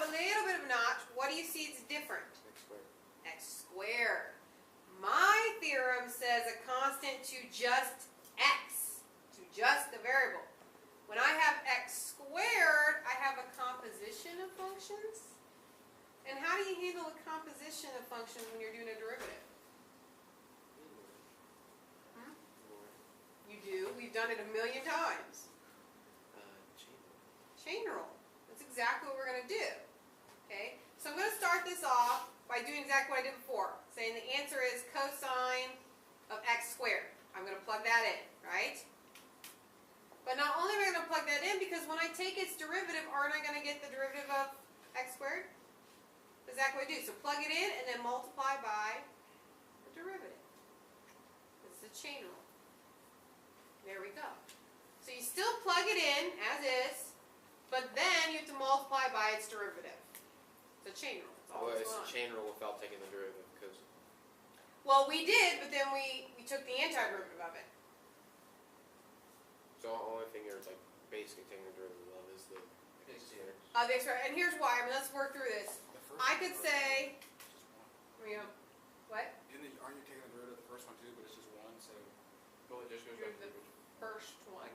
a little bit of a notch. What do you see is different? X squared. X squared. My theorem says a constant to just x, to just the variable. When I have x squared, I have a composition of functions. And how do you handle a composition of functions when you're doing a derivative? You do. We've done it a million times. Chain rule. That's exactly what we're going to do. Okay? So I'm going to start this off by doing exactly what I did before. Saying the answer is cosine of x squared. I'm going to plug that in, right? But not only am I going to plug that in, because when I take its derivative, aren't I going to get the derivative of x squared? That's exactly what I do. So plug it in and then multiply by the derivative. This is a chain rule. There we go. So you still plug it in as is, but then you have to multiply by its derivative. It's a chain rule. Well, it's a chain rule without taking the derivative, because. Well, we did, but then we took the antiderivative of it. So the only thing you're like basically taking the derivative of is the x squared. The x squared. And here's why. I mean, let's work through this. I could say, you know, what? Aren't you taking the derivative of the first one too? But it's just one, so. Well, it just goes back to The first one.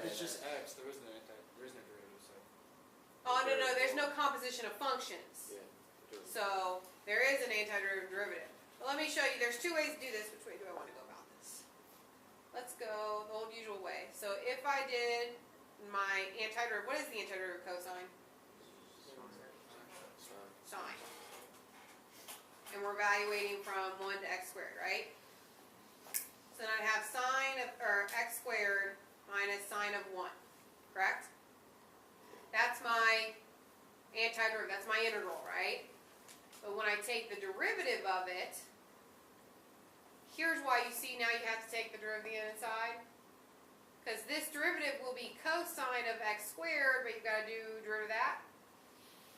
It's just x. There isn't no derivative, so. Oh, no, there's no composition of functions. Yeah. So there is an antiderivative derivative. But let me show you. There's two ways to do this. Which way do I want to go about this? Let's go the old usual way. So if I did my antiderivative, what is the antiderivative of cosine? Sine. And we're evaluating from 1 to x squared, right? So then I'd have sine of, or x squared minus sine of 1, correct? That's my antiderivative, that's my integral, right? But when I take the derivative of it, here's why you see now you have to take the derivative inside. Because this derivative will be cosine of x squared, but you've got to do derivative of that.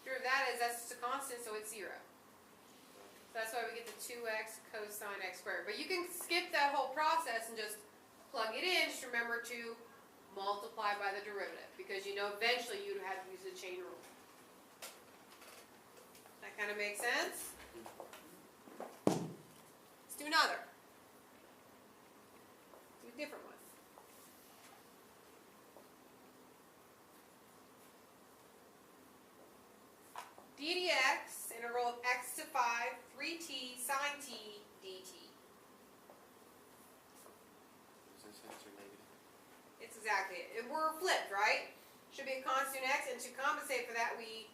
Derivative of that is that's just a constant, so it's 0. So that's why we get the 2x cosine x squared. But you can skip that whole process and just plug it in. Just remember to multiply by the derivative, because you know eventually you'd have to use the chain rule. That kind of makes sense? Let's do another. Do a different one. d dx, integral of x to 5, 3t sine t dt. Is this answer negative? It's exactly it. We're flipped, right? Should be a constant x, and to compensate for that, we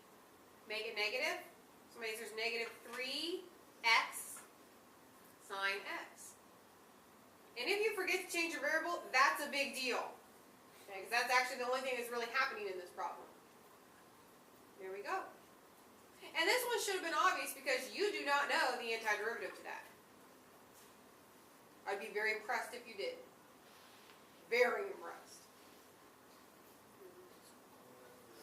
make it negative. So my answer is negative 3x sine x. And if you forget to change your variable, that's a big deal. Okay, because that's actually the only thing that's really happening in this problem. There we go. And this one should have been obvious because you do not know the antiderivative to that. I'd be very impressed if you did. Very impressed.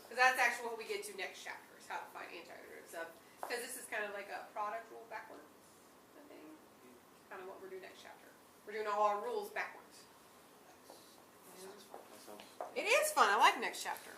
Because that's actually what we get to next chapter, is how to find antiderivatives of. Because this is kind of like a product rule backwards, I think. Kind of what we're doing next chapter. We're doing all our rules backwards. That sounds fun. It is fun. I like next chapter.